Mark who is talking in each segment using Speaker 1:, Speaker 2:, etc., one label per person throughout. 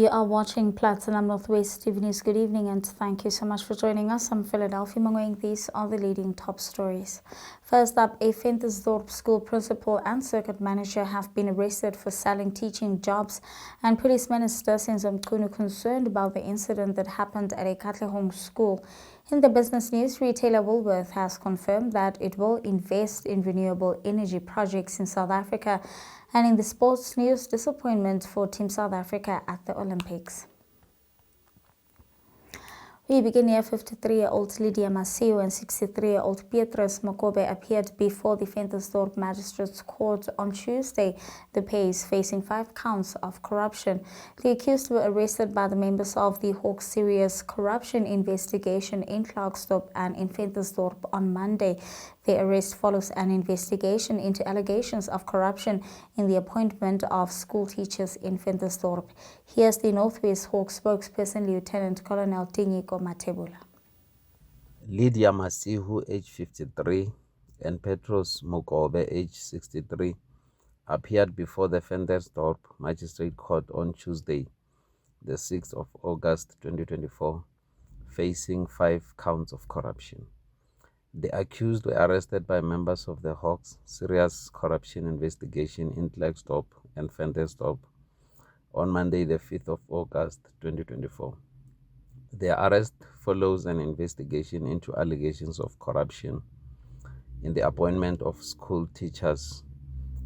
Speaker 1: You are watching Platinum Northwest TV News. Good evening and thank you so much for joining us. I'm Philadelphia Mangoeng. These are the leading top stories. First up, a Ventersdopr school principal and circuit manager have been arrested for selling teaching jobs, and Police Minister Sqaud concerned about the incident that happened at a Lebohang school. In the business news, retailer Woolworth has confirmed that it will invest in renewable energy projects in South Africa. And in the sports news, disappointment for Team South Africa at the Olympics. We begin here. 53-year-old Lydia Masio and 63-year-old Petrus Mokobe appeared before the Ventersdopr Magistrates Court on Tuesday. The pair is facing 5 counts of corruption. The accused were arrested by the members of the Hawk Serious Corruption Investigation in Sqaud and in Ventersdopr on Monday. The arrest follows an investigation into allegations of corruption in the appointment of school teachers in Ventersdopr. Here's the Northwest Hawk spokesperson, Lieutenant Colonel Tinyiko Matebula.
Speaker 2: Lydia Masihu, age 53, and Petrus Mokobe, age 63, appeared before the Ventersdopr Magistrate Court on Tuesday, the 6th of August 2024, facing 5 counts of corruption. The accused were arrested by members of the Hawks Serious Corruption Investigation in Sqaud and Ventersdopr on Monday, the 5th of August 2024. The arrest follows an investigation into allegations of corruption in the appointment of school teachers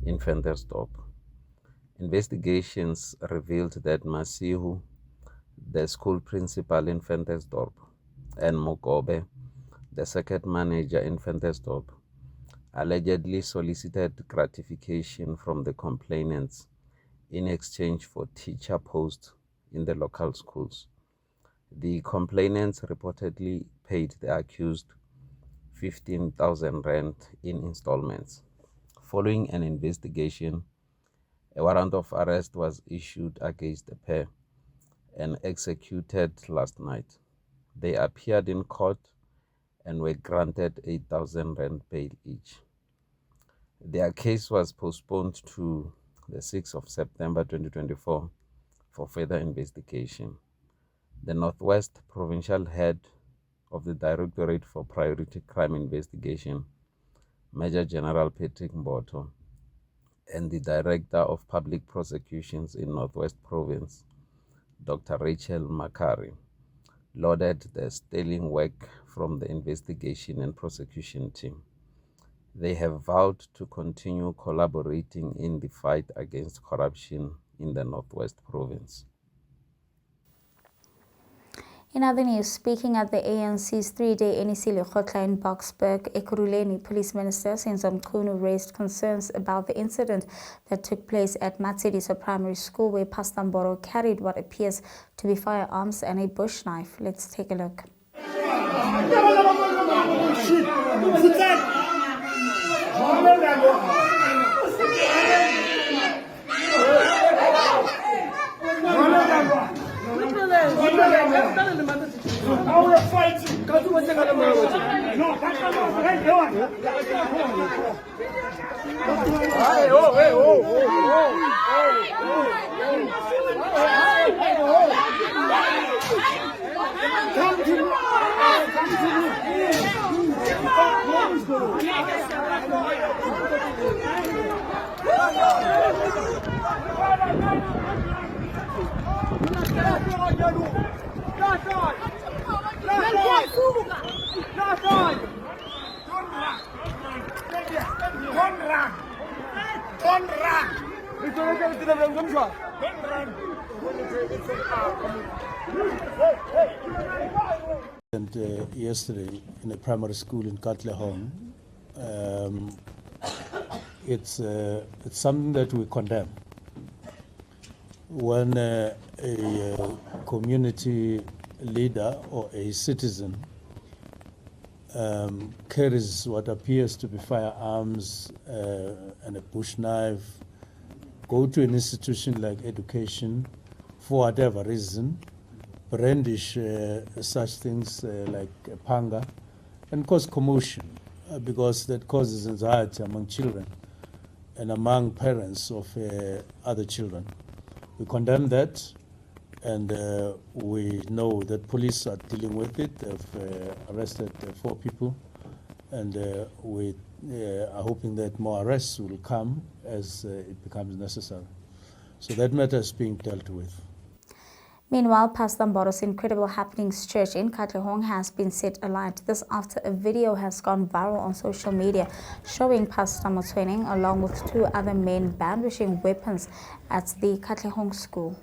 Speaker 2: in Ventersdopr. Investigations revealed that Masihu, the school principal in Ventersdopr, and Mokobe, the circuit manager in Ventersdopr, allegedly solicited gratification from the complainants in exchange for teacher posts in the local schools. The complainants reportedly paid the accused 15,000 rand in installments. Following an investigation, a warrant of arrest was issued against the pair and executed last night. They appeared in court and were granted 8,000 rand bail each. Their case was postponed to the 6th of September 2024 for further investigation. The Northwest Provincial Head of the Directorate for Priority Crime Investigation, Major General Patrick Mboto, and the Director of Public Prosecutions in Northwest Province, Dr. Rachel Makari, lauded the sterling work from the investigation and prosecution team. They have vowed to continue collaborating in the fight against corruption in the Northwest Province.
Speaker 1: In other news, speaking at the ANC's 3-day NEC Lekgotla in Boksburg, Ekurhuleni Police Minister Sqaud raised concerns about the incident that took place at Matsediso Primary School, where Pastor Mboro carried what appears to be firearms and a bush knife. Let's take a look.
Speaker 3: And yesterday in a primary school in Lebohang, it's something that we condemn. When a community leader or a citizen carries what appears to be firearms and a bush knife, go to an institution like education for whatever reason, brandish such things like a panga, and cause commotion because that causes anxiety among children and among parents of other children. We condemn that, and we know that police are dealing with it. They've arrested 4 people, and we are hoping that more arrests will come as it becomes necessary. So that matter is being dealt with.
Speaker 1: Meanwhile, Pastor Mboro's Incredible Happenings Church in Katlehong has been set alight. This after a video has gone viral on social media showing Pastor Motsoeneng along with 2 other men brandishing weapons at the Katlehong school.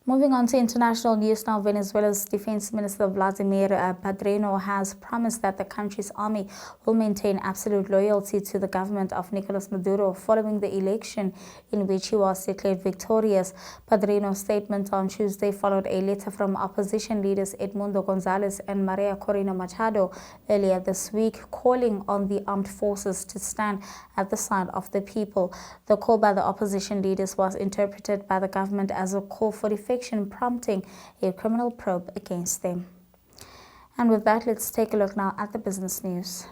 Speaker 1: Moving on to international news now, Venezuela's Defense Minister Vladimir Padrino has promised that the country's army will maintain absolute loyalty to the government of Nicolas Maduro following the election in which he was declared victorious. Padrino's statement on Tuesday followed a letter from opposition leaders Edmundo Gonzalez and Maria Corina Machado earlier this week, calling on the armed forces to stand at the side of the people. The call by the opposition leaders was interpreted by the government as a call for defection, prompting a criminal probe against them. And with that, let's take a look now at the business news.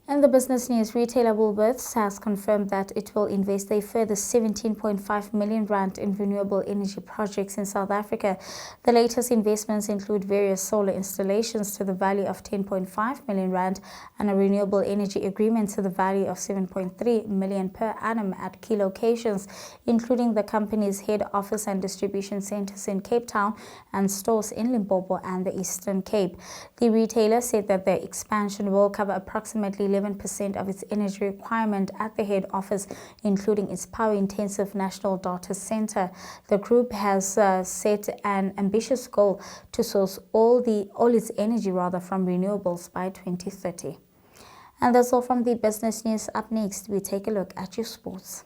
Speaker 1: In the business news, retailer Woolworths has confirmed that it will invest a further 17.5 million rand in renewable energy projects in South Africa. The latest investments include various solar installations to the value of 10.5 million rand and a renewable energy agreement to the value of 7.3 million per annum at key locations, including the company's head office and distribution centers in Cape Town and stores in Limpopo and the Eastern Cape. The retailer said that the expansion will cover approximately 11% of its energy requirement at the head office, including its power-intensive national data center. The group has set an ambitious goal to source all its energy from renewables by 2030. And that's all from the business news. Up next, we take a look at your sports.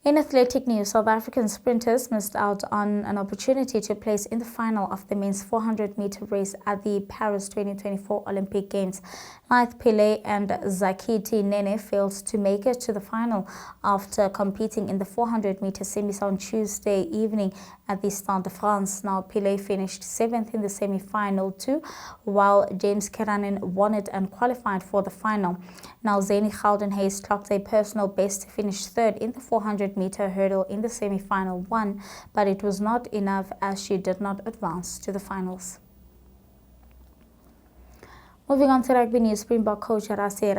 Speaker 1: In athletic news, South African sprinters missed out on an opportunity to place in the final of the men's 400-meter race at the Paris 2024 Olympic Games. Naith Pillay and Zakiti Nene failed to make it to the final after competing in the 400-meter semis on Tuesday evening at the Stade de France. Now, Pillay finished 7th in the semi-final too, while James Keranen won it and qualified for the final. Now, Zeni Goudenhuis clocked a personal best to finish 3rd in the 400-meter hurdle in the semi-final 1, but it was not enough as she did not advance to the finals. Moving on to rugby news, Springbok coach Rassie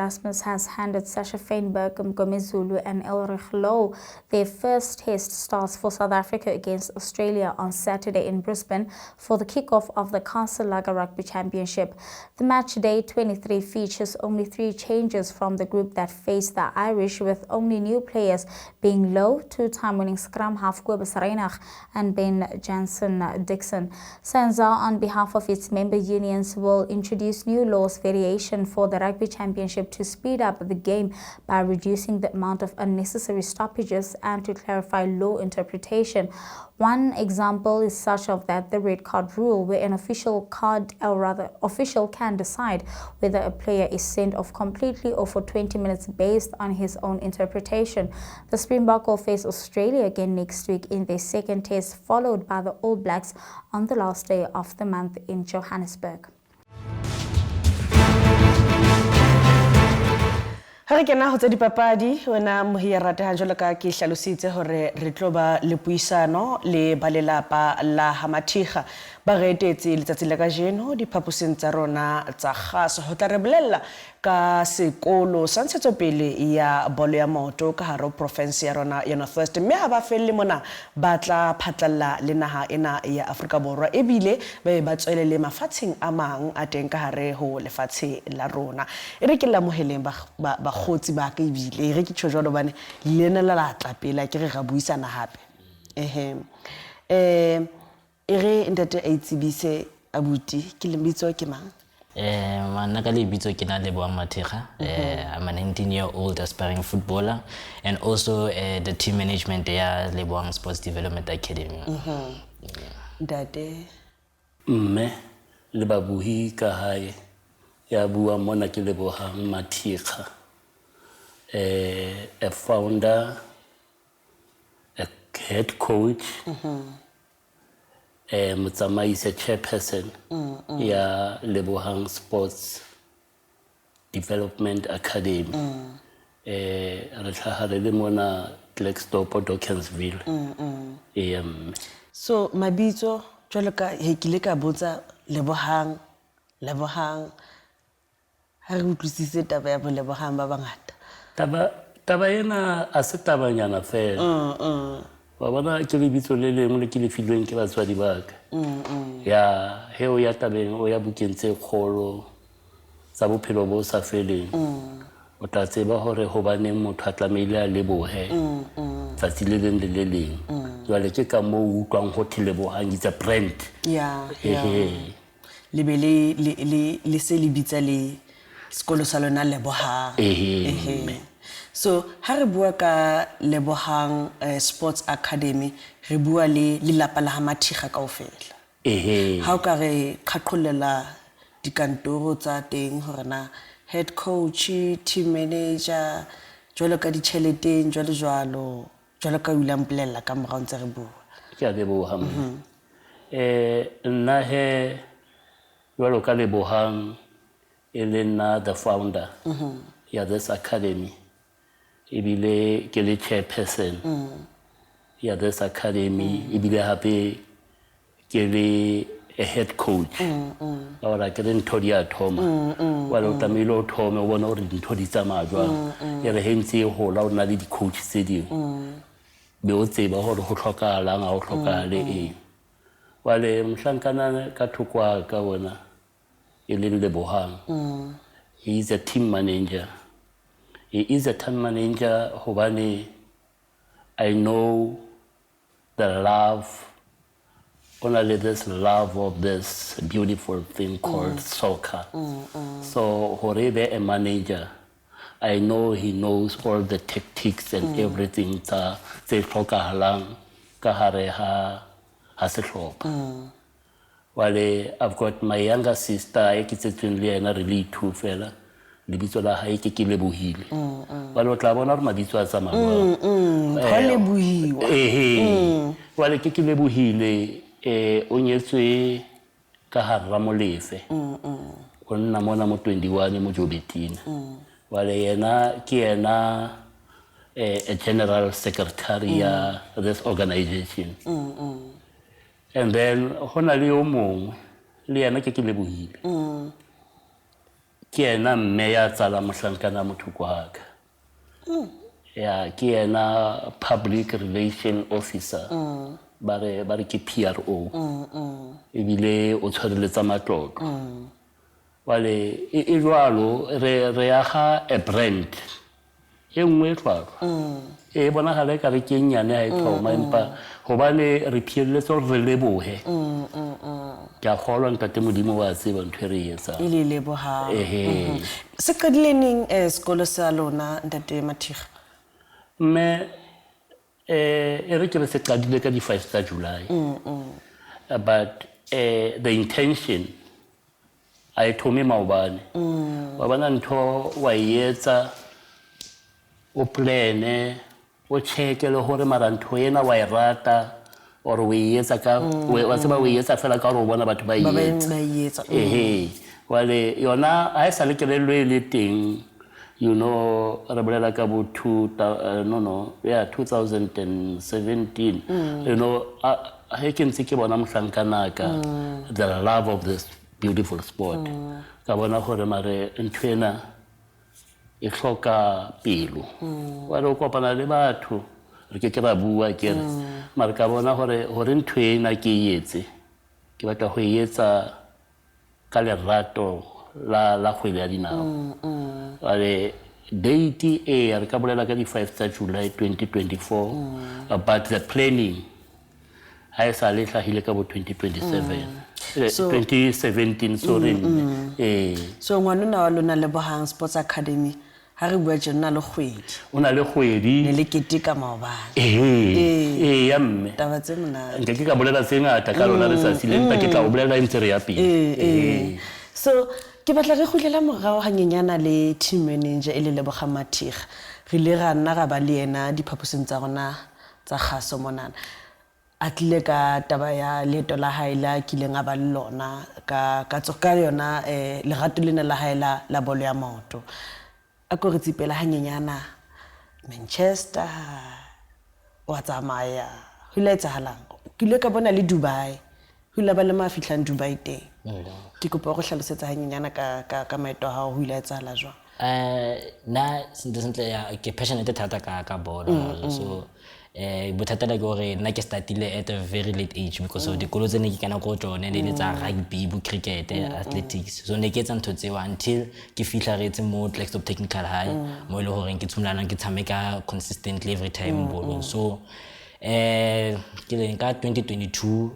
Speaker 1: has handed Sasha Feinberg, Mgomezulu and Elrich Low their first test starts for South Africa against Australia on Saturday in Brisbane for the kickoff of the Castle Lager Rugby Championship. The match day 23 features only 3 changes from the group that faced the Irish, with only new players being Low, 2-time winning scrum half Kobus Reinach and Ben Jansen-Dixon. SANZAR, on behalf of its member unions, will introduce new laws variation for the Rugby Championship to speed up the game by reducing the amount of unnecessary stoppages and to clarify law interpretation. One example is such of that the red card rule, where an official can decide whether a player is sent off completely or for 20 minutes based on his own interpretation. The Springbok will face Australia again next week in their second test, followed by the All Blacks on the last day of the month in Johannesburg.
Speaker 4: Ha re kena ho tsa dipapadi, wena mohia rata ha jwalo ka ke hlalositse hore re tlo ba le puisano le balelapa la Hamathikga ba re etetse letsatsi la kajeno diphaposing tsa rona tsa kgaso ho tla re bolella ka sekolo sa ntshetsopele ya bolo ya maoto ka haro province ya rona ya Northwest, mme ha ba felle mona ba tla phatlalla le naha ena ya Afrika Borwa ebile ba tswelele mafatsheng a mang a teng ka hare ho lefatshe la rona. E re ke la moheleng ba khotsi ba ka ebile re ke tsho jwalo bane lena la tla pela ke re ga buisana hape. Ere ntate a itsebise abuti ke lebitso ke mang?
Speaker 5: Mana ka lebitso ke na Lebohang. I'm a 19-year-old aspiring footballer and also the team management ya Lebohang Sports Development Academy.
Speaker 4: Dade
Speaker 6: mme le babuhi ka hae ya bua mona ke Lebohang Mathikga, a founder, a head coach, motsamaisi chairperson ya Lebohang Sports Development Academy re tlhagare le mona Ventersdopr Dockinsville
Speaker 4: so mabitso jwalo ka he kile ka botsa Lebohang ha re utlwisise taba ya Lebohang ba bangata
Speaker 6: taba ena a se tabanyana fela wa bona ke lebitso le lengwe le ke le filweng ke batswadi ba ka ya he o ya tabeng o ya bukentse kgolo tsa bophelo bo sa feleng o tla tseba hore ho bane motho a tlameile a lebohe tsatsi le leng le le leng jwale ke ka moo o utlwang ho Lebohang it's a brand
Speaker 4: le be le se le bitsa le sekolo sa lona Lebohang so ha re bua ka Lebohang Sports Academy re bua le lelapa la Hamathiga kaofela ha o ka re qhaqholela dikantoro tsa teng hore na head coach team manager jwalo ka ditšheleteng jwalo ka o ile mpolella ka morao ntse re bua
Speaker 6: ke a leboha nna he jwalo ka Lebohang e le nna the founder ya this academy ebile ke le chairperson ya this academy ebile hape ke le a head coach ora ke re ntho di a thoma wala o tlamehile o thome o bona hore dintho di tsamaya jwang e re hentse e hola o na le di-coach tse dingwe be o tseba hore ho tlhokahalang ha o tlhokahale eng wale mohlankana ka thoko wa ka wona e leng Lebohang he is a team manager hobane I know the love only this love of this beautiful thing called soccer so horebe a manager I know he knows all the tactics and everything tse hlokahalang ka hare ha sehlopha wale I've got my younger sister e ke tsetsweng le yena really two fela lebitso la hae ke Lebohile wale o tla bona hore mabitso a tsamaya
Speaker 4: ha Lebohiwa
Speaker 6: wale ke Lebohile o nyetswe ka hara Molefe o nna mona mo 21 mo Jobetina wale yena ke yena a general secretary ya this organization and then hona le o mongwe le yena ke Lebohile ke yena mme ya tsala mohlankana motho kwa ka ya ke yena public relation officer bare ke PRO ebile o tshwareletsa matlotlo wale e jwalo re aga a brand e nngwe tlhwalo e bona gale ka re ke nyane ha e thoma empa hobane re phielletsa re lebohe ke a kgolwa ntate modimo wa tseba ntho re etsa
Speaker 4: ile Lebohang se qadileng sekolo sa lona ntate Mathiga
Speaker 6: mme e re ke re se qadile ka di 5 tsa July but the intention I thome maobane wa bana ntho wa etsa o plane o check le hore mara ntho ena wa irata or we etsa ka wa tseba we etsa fela ka re bona batho ba etsa wale yona a sa le ke le teng you know re bolela ka bo 2017 you know I can see ke bona mohlankana ka the love of this beautiful sport ka bona gore mare ntwena e hloka pelo wale o kopana le batho re ke ra bua ke re mare ka bona gore ntwena ke yetse ke batla go yetsa ka lerato la kgwele ya dinao wale date re ka bolela ka di 5 tsa July 2024 but the planning ha sa le hlahile ka bo 2017 sorry
Speaker 4: so ngwanona wa lona Lebohang Sports Academy ha re bua jena le kgwedi
Speaker 6: o na le kgwedi
Speaker 4: ne le keteka maobane
Speaker 6: ya mme
Speaker 4: taba tse mona
Speaker 6: nke ke ka bolela tsengata ka lona le sa sileng ke tla o bolela ntse re ya pele
Speaker 4: so ke batla re khutlela morao hanyenyana le team manager le Lebohang Mathiga re le ra nna ga ba le yena diphaposeng tsa rona tsa khaso monana a tlile ka taba ya leeto la hae la kileng a ba le lona ka yona lerato lena la hae la bolo ya maoto. A ko re tsipela hanyenyana Manchester wa tsamaya ho ile etsahalang ke ile ka bona le Dubai ho ile ba le ma fihlang Dubai teng ke kopa go hlalosetsa hanyenyana ka maeto a hao ho ile etsahala jwang.
Speaker 5: Na sentle ya ke passionate thata ka bolo so bothata la gore nna ke startile at a very late age because of dikolo tse ne ke kana go tsone le tsa rugby bo cricket athletics so ne ke etsa ntho tseo until ke fihla re etse mo Sqaud technical high mo ile gore ke tshumlana ke tshameka consistently every time bolo so ke le ka 2022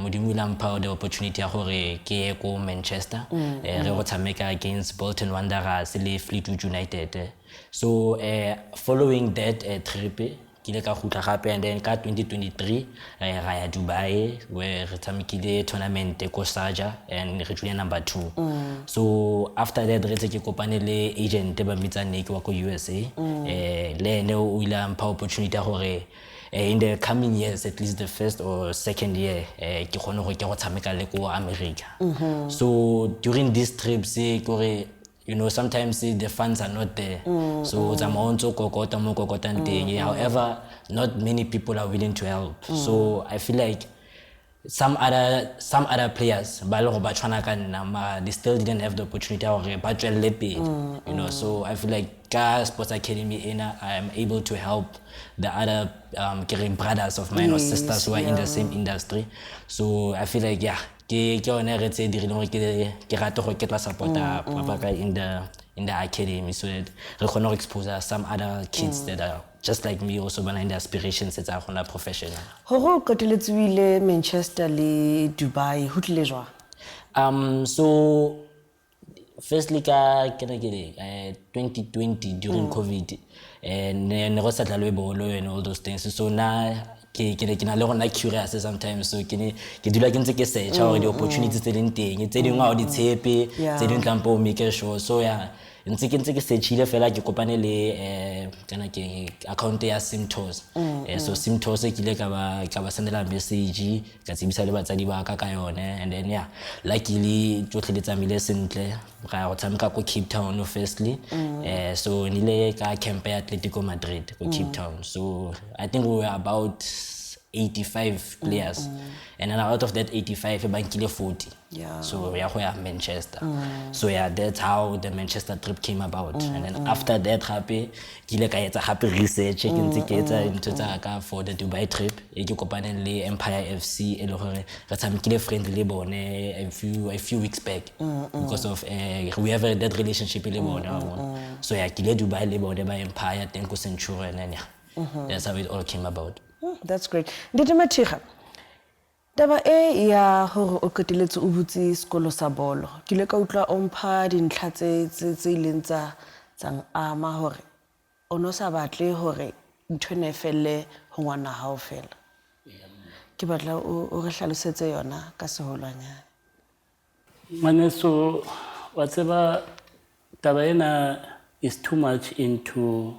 Speaker 5: modimo la mpha the opportunity ya gore ke ye ko Manchester re go tshameka against Bolton Wanderers le Fleetwood United so following that trip ke le ka gutla gape and then ka 2023 ra ya Dubai where re tshamekile tournament ko Sqaud and re tswile number 2 so after that re ke kopane le agent ba mitsane ke wa ko USA le ne o ile mpha opportunity ya gore in the coming years at least the first or second year ke khone go ke go tshameka le ko America so during these trips gore you know sometimes the funds are not there so it's amounto kokota mo kokota nteng however not many people are willing to help so I feel like some other players ba le go ba tshwana ka nna they still didn't have the opportunity or ba tswelle pele you know so I feel like ka sports academy I am able to help the other brothers of mine or sisters who are in the same industry so I feel like ke ona re tse dirile ke rata go ke tla supporta papa in the academy so that re khona go expose some other kids that are just like me also bana in the aspirations tsa gona professional
Speaker 4: go koteletswile Manchester le Dubai ho tlile jwa
Speaker 5: so firstly ka 2020 during COVID ne go sa tlalwe bolo and all those things so na ke na le gona curious sometimes so ke dula ke ntse ke search how the opportunities tse leng teng tse dingwe a di tshepe tse dingwe tlampo make sure so ntse ke searchile fela ke kopane le kana ke account ya Simtos so Simtos ke ile ka ba sendela message ka tsebisa le batsadi ba ka yone and then luckily tsotlhe le tsamile sentle ga go tshameka ko Cape Town firstly so nile ka camp ya Atletico Madrid ko Cape Town so I think we were about 85 players and then out of that 85 bankile 40 so ya go ya Manchester so that's how the Manchester trip came about and then after that happy kile ka etsa happy research ke ntse ke etsa into tsa ka for the Dubai trip ke kopaneng le Empire FC e le gore re tshamekile friendly bone a few weeks back because of we have that relationship le bone so kile Dubai le bone ba Empire teng ko Centurion and that's how it all came about.
Speaker 4: That's great. Ndite Mathiga. Taba ya hore o keteletse o butse sekolo sa bolo. Ke le ka utlwa o mpha dintlha tse ileng tsang ama hore o no sa batle hore ntho ne felle ho ngwana hao fela. Ke batla o re hlalosetse yona ka seholwanyana.
Speaker 6: Maneso wa tseba taba ena is too much into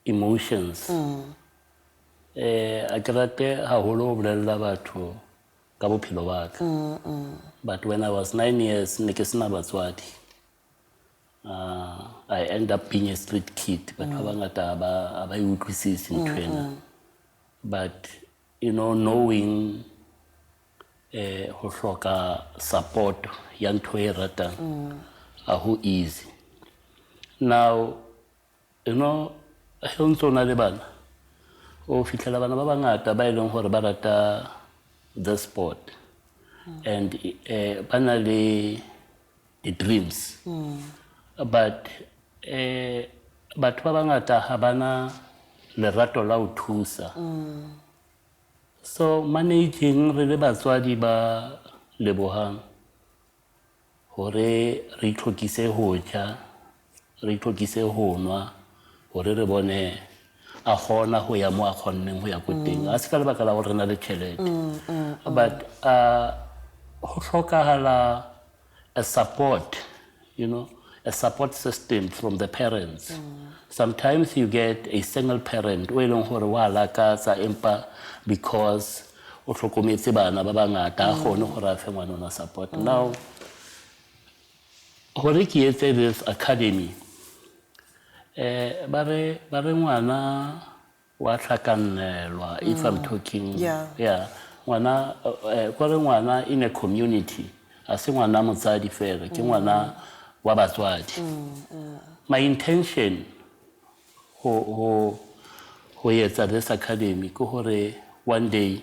Speaker 6: emotions. A kerate haholo ho bolella batho ka bophelo ba ka but when I was 9 years ne ke sena batswadi I end up being a street kid but ba bangata ba utlwisisi ntwena but you know knowing ho hloka support ya ntho e ratang ho easy now you know ho ntsona le bana o fitlela bana ba bangata ba ileng hore ba rata the sport and bana le the dreams but ba bangata ha bana lerato la ho thusa so managing re le batswadi ba Lebohang hore re itlhokise ho ja re itlhokise ho nwa hore re bone a khona ho ya mo a khonneng ho ya ko teng a se ka le bakala hore rena le tšhelete but ho hlokahala a support you know a support system from the parents sometimes you get a single parent o eleng hore wa lakatsa empa because o hlokometse bana ba bangata a kgone gore a fe ngwana ona support. Now gore ke etse this academy ba re ngwana wa tlhakanelwa, if I'm talking ngwana gore ngwana in a community a se ngwana motsadi fela ke ngwana wa batswadi. My intention ho etsa this academy ke gore one day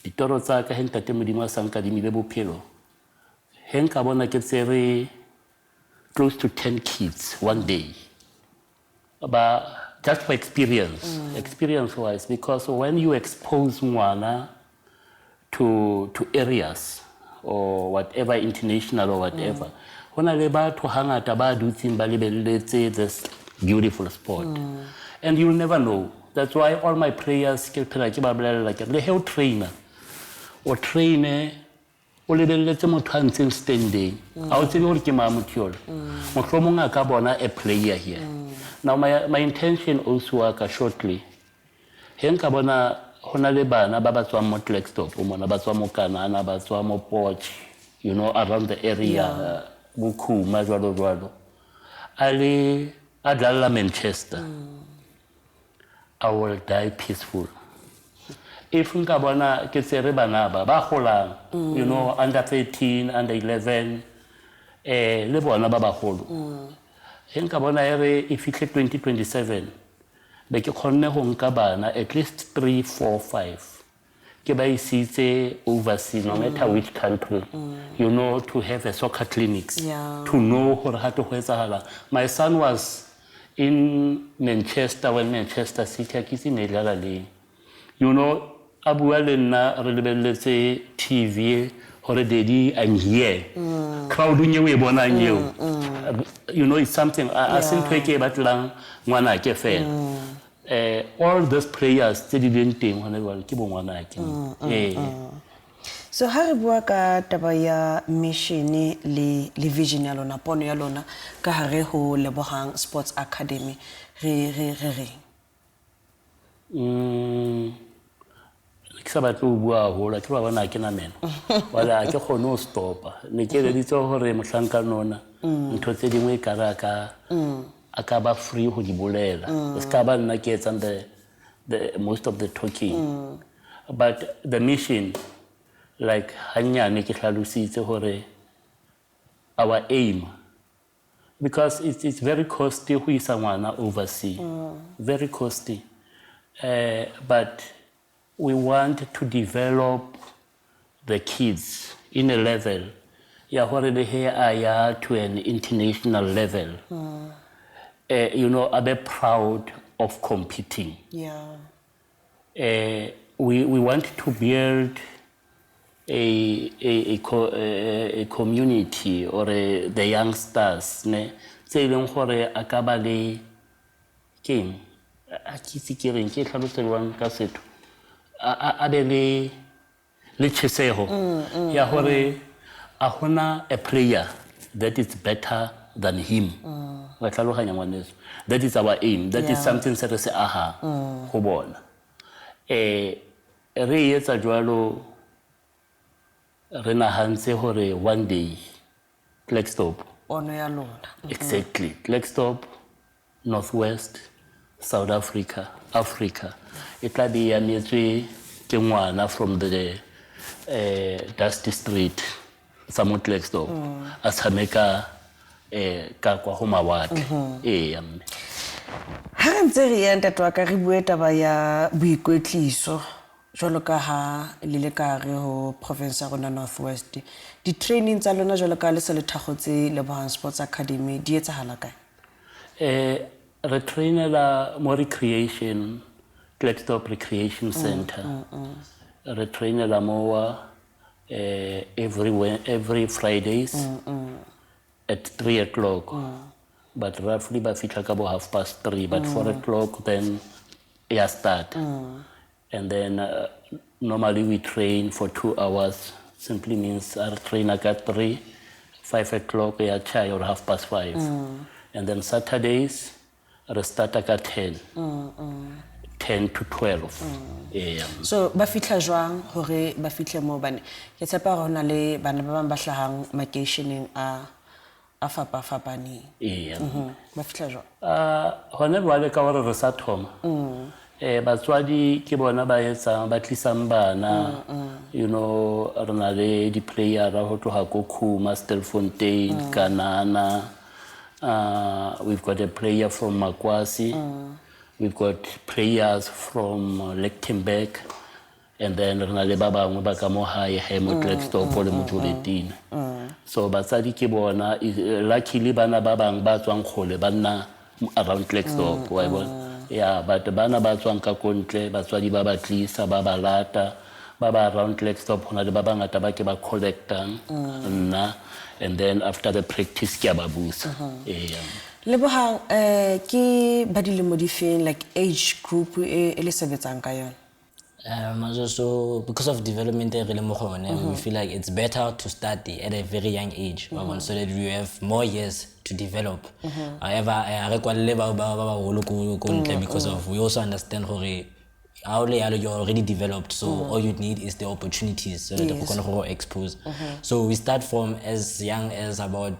Speaker 6: ditoro tsa ka he ntate Modimo a sa nkadimile bophelo he nka bona ke tsere close to 10 kids one day, but just for experience wise, because when you expose ngwana to areas or whatever, international or whatever, hona le batho hangata ba dutseng ba lebelletse this beautiful sport, and you'll never know. That's why all my prayers ke phela ke ba bolella ke le he o trainer o traine o lebelletse motho a ntseng standing a o tsebe gore ke mamothiole mohlomong a ka bona a player here. Now my intention also waka shortly he nka bona hona le bana ba ba tswang mo Sqaud o mona ba tswa mo Kanana ba tswa mo Poch, you know, around the area Bukhuma jwalo a dlala Manchester. I will die peaceful. If nka bona ke tsere bana ba golang, you know, under 13, under 11 le bona ba bagolo. He nka bona ere if it 2027 be ke khonne ho nka bana at least 3, 4, 5 ke ba isitse overseas no matter which country, you know, to have a soccer clinics, to know how to etsahala. My son was in Manchester when Manchester City akitsinela le, you know, abua le nna re lebelletse TV hore daddy I'm here, crowd nyewe e bona nyewe, you know, it's something I think ke batlang ngwana ke fela. All those prayers tse di leng teng hona jwale ke bo ngwana ke.
Speaker 4: So ha re bua ka taba ya mission le vision ya lona, pono ya lona ka hare ho Lebohang Sports Academy re
Speaker 6: ke sa batla ho bua hola ke ba bona ke na mena wala ke kgone ho stopa ne ke reditse hore mohlanka nona ntho tse dingwe ka raka aka ba free ho di bolela ska ba nna ke etsang the most of the talking, but the mission like hanyane ke hlalositse hore our aim, because it's very costly ho isa ngwana overseas, very costly, but we want to develop the kids in a level ya hore le he aya to an international level, you know, are they proud of competing. We want to build a community or the youngsters ne tse leng gore a ka ba le keng a kitse ke reng ke tlhaloselwang ka setho a be le tshesego ya gore a hona a player that is better than him. Wa tlhaloganya ngwaneso, that is our aim, that is something se re se aha go bona re etsa jwalo re nahantse hore one day Sqaud
Speaker 4: ono ya lona.
Speaker 6: Exactly, Sqaud Northwest South Africa it tla be ya metswe ke ngwana from the Dusty Street sa mo Sqaud a tshameka ka kwa go mawatle mme
Speaker 4: ha re ntse re ya ntatwa ka re bue taba ya boikwetliso jwalo ka ha le ka re ho province ya rona Northwest, di training tsa lona jwalo ka le se le thagotse Lebohang Sports Academy di etsahala kae?
Speaker 6: Re trainela mo recreation, Sqaud Recreation Center. Re trainela mo every Fridays at 3 o'clock. But roughly by fitla ka bo 3:30, but 4 o'clock then start. And then normally we train for 2 hours. Simply means I train at 3, 5 o'clock chai or 5:30. And then Saturdays I start at 10. 10 to 12.
Speaker 4: So ba fitla jwang hore ba fitle mo bane ke tshepa hore hona le bana ba bang ba hlahang makeisheneng a fapane ba fitla jwang
Speaker 6: Hone jwale ka hore re sa thoma batswadi ke bona ba etsang ba tlisang bana you know re na le di-playera ho tloha ko Khuma, Stelfontein, Kanana. We've got a player from Makwasi. We've got players from Lichtenberg, and then re na le ba bangwe ba ka mo hae mo Ventersdopr le mo Jobetina. So batsadi ke bona luckily bana ba bang ba tswang khole ba nna around Ventersdopr wa bona. Yeah, but bana ba tswang ka kontle batswadi ba ba tlisa ba ba lata ba ba around Ventersdopr hona le ba bangata ba ke ba collectang nna, and then after the practice ke ba busa.
Speaker 4: Lebohang ke ba dilemo di feng like age group e le sebetsang ka yona?
Speaker 5: So because of development we feel like it's better to start at a very young age so that you have more years to develop. However, because of we also understand you're already developed, so all you need is the opportunities so that you can expose. So we start from as young as about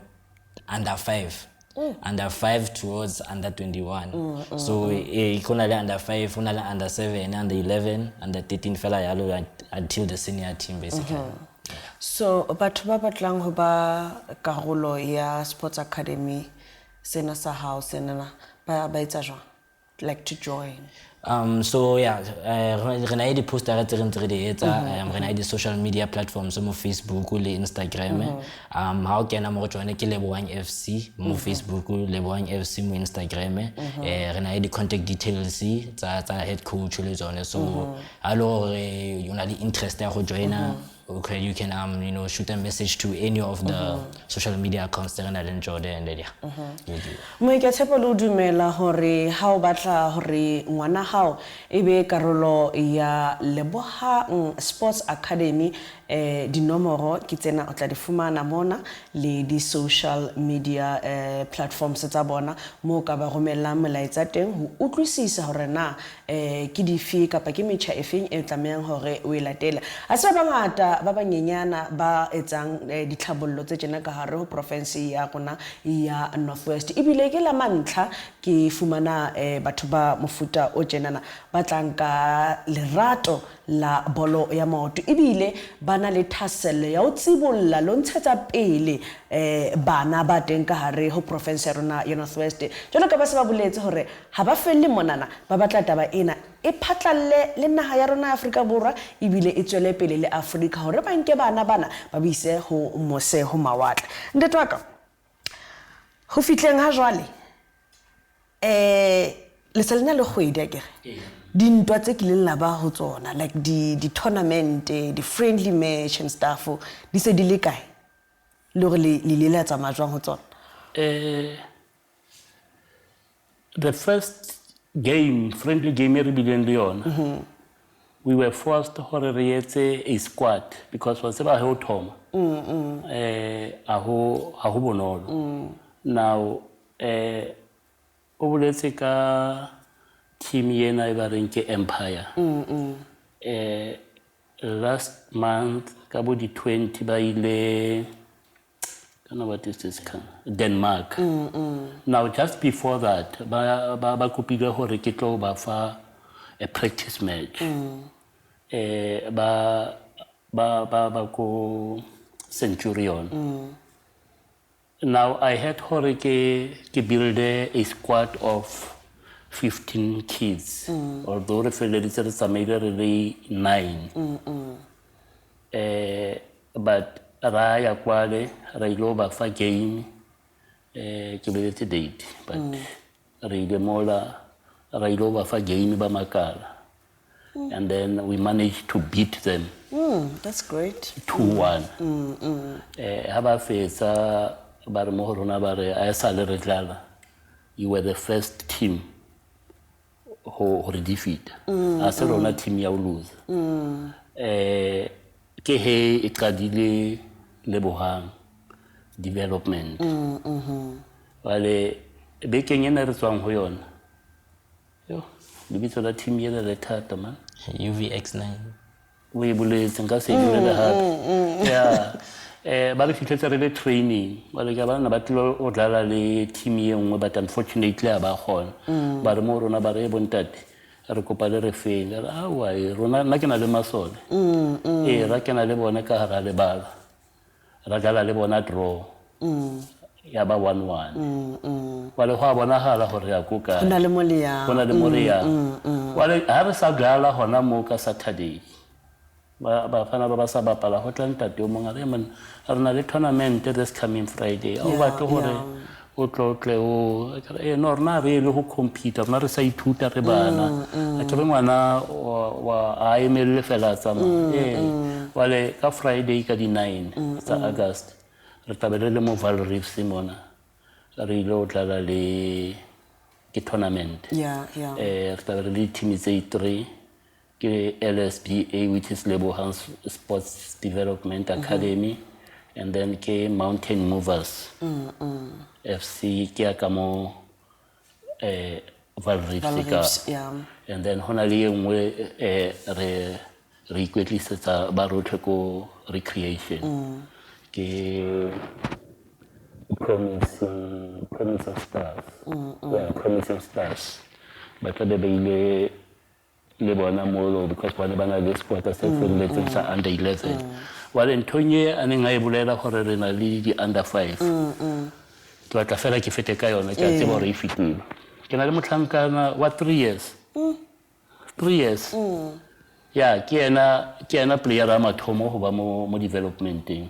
Speaker 5: under 5. Under 5 towards under 21. So under 5, under 7, under 11, under 13 until the senior team basically.
Speaker 4: So batho ba batlang ho ba karolo ya sports academy sena sa house sena ba etsa jwang like to join?
Speaker 5: So yeah, re na di poster tse re di etsa, re na di social media platforms mo Facebook le Instagram. Ha o kena mo join ke Lebohang FC mo Facebook, Lebohang FC mo Instagram. Re na di contact details tsa head coach le tsone, so alors you na di interest ya go joina. Okay, you can shoot a message to any of the social media accounts that are in Jordan and
Speaker 4: Mo ke tshepa lo dumela hore ha o batla hore ngwana hao ebe karolo ya Lebohang Sports Academy dinomoro ke tsena o tla di fumana mona le di social media platforms tsa bona mo ka ba romelang molaetsa teng ho utlwisisa hore na ke dife kapa ke metjha efeng e tlamehang hore o e latela. A se bangata ba banyenyana ba etsang ditlhabollo tse tsena ka hare ho province ya rona ya Northwest. Ibile ke la mantlha ke fumana batho ba mofuta o tjenana ba tlanka lerato la bolo ya maoto, ibile bana le thaselle ya o tsibolla lo ntshetsa pele bana ba teng ka hare ho province ya rona ya Northwest. Jalo ka ba se ba boletse hore ha ba felle monana ba batla taba ena e phatlalle le naha ya rona Afrika Borwa ibile e tswele pele le Afrika hore ba nke bana ba bise ho mose ho mawatle. Ntate wa ka ho fitleng ha jwale le selena le kgwedi akere dintwa tse ke leng la ba ho tsona like di tournament di friendly match and stuff di se di le kae le gore le la tsa majwang ho tsona?
Speaker 6: The first game, friendly game re bileng le yona, we were forced hore re etse a squad because wa se ba ho thoma a ho bonolo. Now o boletse ka team yena e ba reng ke Empire. Last month ka bo di 20 ba ile what is this Denmark. Now just before that ba kopile hore ke tlo ba fa a practice match. Ba ko Centurion. Now I had hore ke build a squad of 15 kids, although re feleditse re tsamaile re le 9. But ra ya kwale ra ilo ba fa game ke beletse date, but re ile mola ra ilo ba fa game ba makala, and then we managed to beat them.
Speaker 4: That's great.
Speaker 6: 2-1. Ha ba fetsa ba re mo rona ba re a sa le re tlala, you were the first team ho defeat as a rona team ya lose. Ke he e qadile Lebohang development. Wale bekeng ena re tswang ho yona yo lebitso la team ena le thata man
Speaker 5: UVX9
Speaker 6: o e boletse nka se le hape yeah ba re fitlhetse re le training ba le ka bana ba tlilo o dlala le team e nngwe but unfortunately ba khona ba re mo rona ba re bontate re kopa le re feng a wa rona nna ke na le masole ra ke na le bona ka hara le bala ra dlala le bona draw ya ba 1-1 wale go bona hala gore ya koka
Speaker 4: Hona le moleya.
Speaker 6: wale ha re sa dlala hona mo ka Saturday ba fana ba sa bapala ho tla ntate o mongwe re man re na le tournament this coming Friday o ba tlo gore o tlotle o no rena re le go computer rena re sa ithuta re bana a ke ngwana wa a emele fela tsa wale ka Friday ka di 9 tsa August re tabele le mo Val Reefs mona re ile o tla le ke tournament re tabele le team tse 3 ke LSBA which is Lebohang Sports Development Academy and then ke Mountain Movers FC ke ka mo Val Reefs and then hona le engwe re ikwetlisetsa ba rotlhe ko recreation ke promising stars but they be le bona molo because bona bana le sport se felletse sa under 11 wale ntonye ane nga e bolela gore re na le di under 5 tla tla fela ke fete ka yona ke a tseba re ifitile ke na le motlhankana wa 3 years 3 years ya ke ena player a mathomo go ba mo developmenteng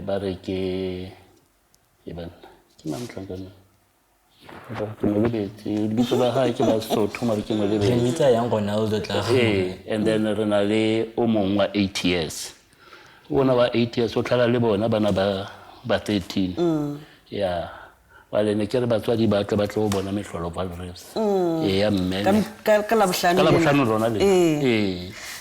Speaker 6: ba re ke ban ke mang motlhankana ke mo lebetse bitso la hae ke ba Sotho mare ke mo lebetse
Speaker 5: re mitsa yang gona o tla
Speaker 6: and then re na le o mongwe wa 8 years ona wa 8 years o tlala le bona bana ba 13 yeah wale ne ke re batswadi ba tla batla go bona mehlolo Val Reefs ya mme
Speaker 4: ka la bohlano
Speaker 6: rona le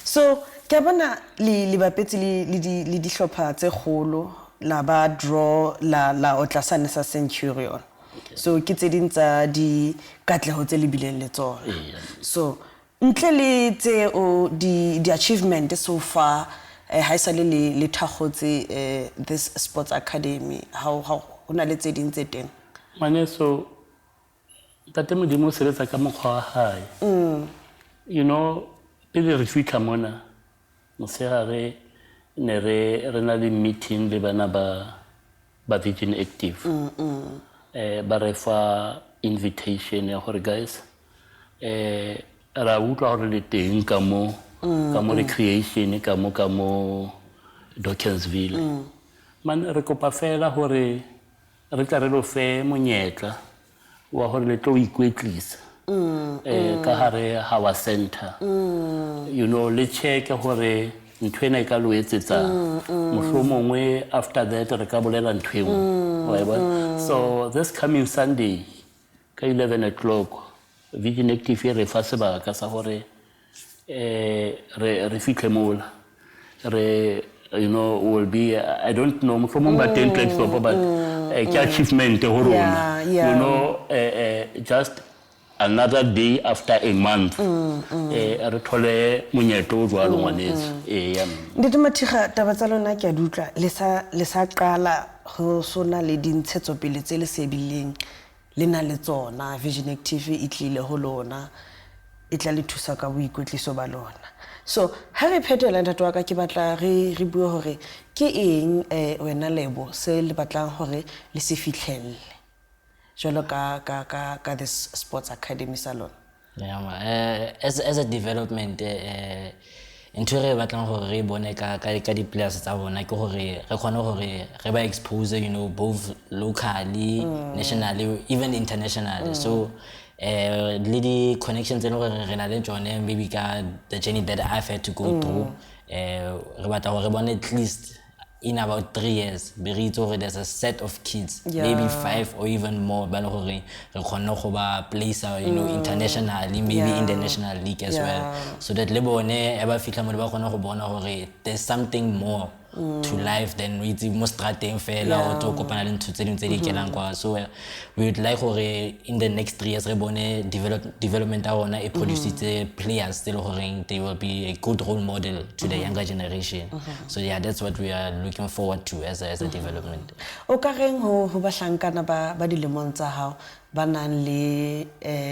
Speaker 4: so ke bona le bapetsi le di hlopha tse kgolo la ba draw la otlasane sa Centurion so ke tse dintsa di katleho tse le bileng le tsona so ntle le tse o di achievement so far ha isa le thagotse this sports academy how hona le tse ding tse teng
Speaker 6: mane so tate modimo seletsa ka mokgwa wa hae you know pele re fitla mona mosegare ne re na le meeting le bana ba Virgin Active ba re fa invitation ya gore guys ra utlwa gore le teng ka mo recreation ka mo Dawkinsville man re kopa fela gore re tla re lo fe monyetla wa gore le tlo ikwetlisa ka hare hawa center you know le check gore ntwena e ka lo etsetsa mohlomongwe after that re ka bolela ntweng so this coming Sunday ka 11 o'clock Virgin Active re fa sebaka sa gore re fitlhe mola re you know will be I don't know mohlomongwe ba 10 platform but ke achievement ho rona you know just another day after a month re thole monyetlo jwalo ngwanetse
Speaker 4: ndite mathiga taba tsa lona ke a dutla le sa qala go sona le dintshetso pele tse le sebileng le na le tsona Vision Active e tlile ho lona e tla le thusa ka boikwetliso ba lona so ha re phethela ntate wa ka ke batla re bue hore ke eng wena Lebo se le batlang hore le se fitlhelle jalo ka this sports academy salon
Speaker 5: as a development into re batlang gore re bone ka di players tsa bona ke gore re khona gore re ba expose you know both locally nationally even internationally so le di connections and re na le tsone maybe ka the journey that I've had to go through re batla gore bone at least in about 3 years there's a set of kids maybe 5 or even more ba le gore re khona go ba place you know internationally maybe in the national league as well so that le bone e ba fitla mo ba khona go bona gore there's something more to life than we mo strateng fela o tlo kopana le ntho tse ding tse di kelang kwa. So we would like gore in the next 3 years re bone development a rona e produce players tse le gore they will be a good role model to the younger generation. So yeah, that's what we are looking forward to as a development.
Speaker 4: O ka reng ho bahlankana ba dilemong tsa hao ba nang le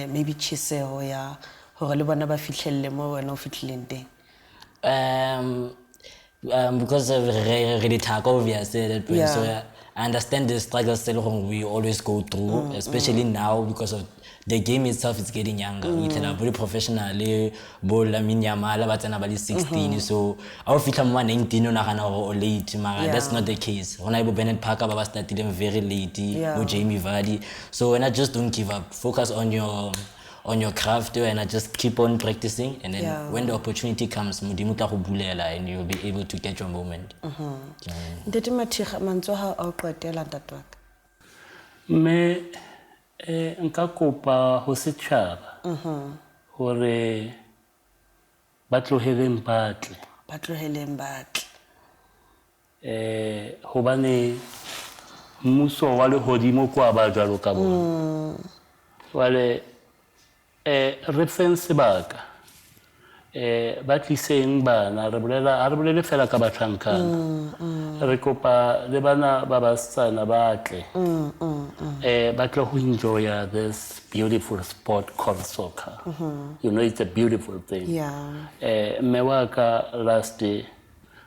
Speaker 4: maybe tjheseho ya hore le bona ba fihlelle mo wena o fihlileng teng?
Speaker 5: Because of really talk obviously that way. So I understand the struggles we always go through, especially now because of the game itself is getting younger. We tell very professionally, ball minyamala but na bali 16. So our fitla mo 19 na kana o late, that's not the case. When I Bennett Parker baba started them very late, or Jamie Vardy. So when I just don't give up, focus on your craft and I just keep on practicing, and then when the opportunity comes mudimu tla go bulela and you'll be able to get your moment.
Speaker 4: Ndete Mathiga mantsoha a o qetela ntatwa
Speaker 6: me nka kopa ho setjhaba hore ba tloheleng batle hobane mmuso wa lehodimo kwa ba jalo ka bona wale re feng sebaka ba tliseng bana re bolele fela ka batlhankana re kopa le bana ba basana batle ba tlo ho enjoy this beautiful sport called soccer. You know, it's a beautiful thing. Me wa ka last day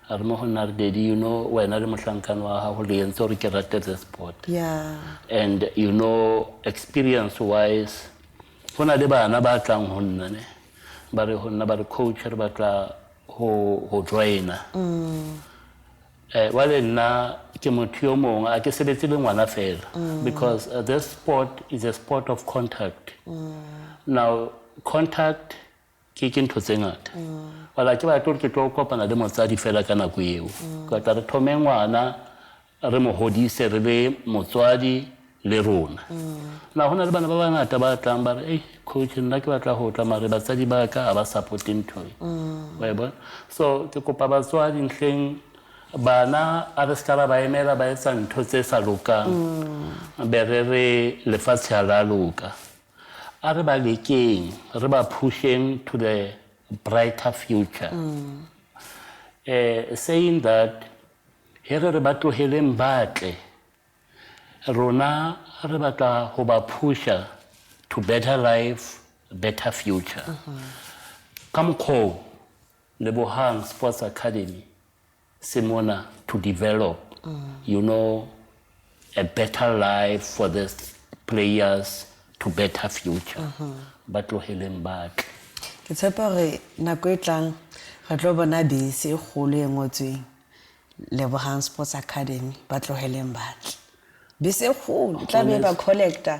Speaker 6: a re mo ho nna re dedi, you know, wena le mohlankana wa ha ho le entse hore ke rate the sport. And you know, experience wise hona le bana ba tlang ho nna ne ba re honna ba re coach re batla ho joina wale nna ke motho yo mong a ke sebetse le ngwana fela because this sport is a sport of contact. Now contact ke ntho tse ngata wala ke ba tlo ke tlo kopana le motsadi fela ka nako eo ka tla re thome ngwana re mo hodise re le motswadi le rona. Na hona le bana ba bangata ba tlang ba re coach nna ke batla ho tla mare batsadi ba ka ba support ntho wa bona. So ke kopa batswadi nhleng bana a re ska ba emela ba etsa ntho tse sa lokang be re lefatshe la loka a re ba lekeng re ba pushing to the brighter future. Saying that here re ba tloheleng batle rona re batla ho ba pusha to better life, better future. Kamko Lebohang Sports Academy Simona to develop you know a better life for the players to better future. Batlo heleng batle
Speaker 4: ke tshepa re nako e tlang re tlo bona bese e kgolo e ngotsweng Lebohang Sports Academy batlo heleng batle bese e kgolo tla be ba collector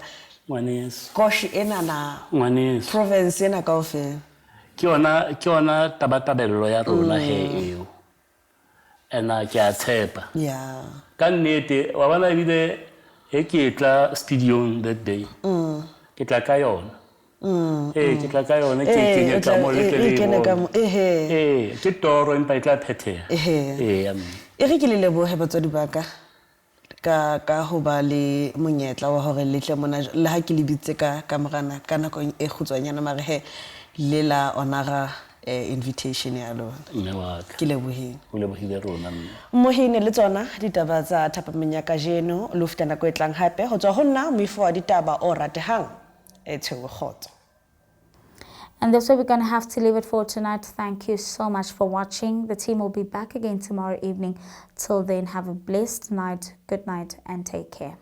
Speaker 6: ngwaneso
Speaker 4: koshi ena na
Speaker 6: ngwaneso
Speaker 4: province ena kaofela
Speaker 6: ke ona tabatabello ya rona he eo ena ke a tshepa ka nnete wa bana ebile he ke tla stadium that day ke tla ka yona ke tla ka yona ke kenya ka mo le ke toro empa e tla phethela
Speaker 4: e re ke le lebohe batswadi ba ka ho ba le monyetla wa hore le tle mona le ha ke le bitse ka morana ka nako e khutswanyana mare he le la honora invitation ya lona
Speaker 6: mme wa
Speaker 4: ke lebohile
Speaker 6: o lebohile rona
Speaker 4: mohine le tsona ditaba tsa thapameng ya kajeno lufta nako e tlang hape ho tswa ho nna moifo wa ditaba o ratehang e tshwe khotso.
Speaker 1: And that's where we're going to have to leave it for tonight. Thank you so much for watching. The team will be back again tomorrow evening. Till then, have a blessed night. Good night and take care.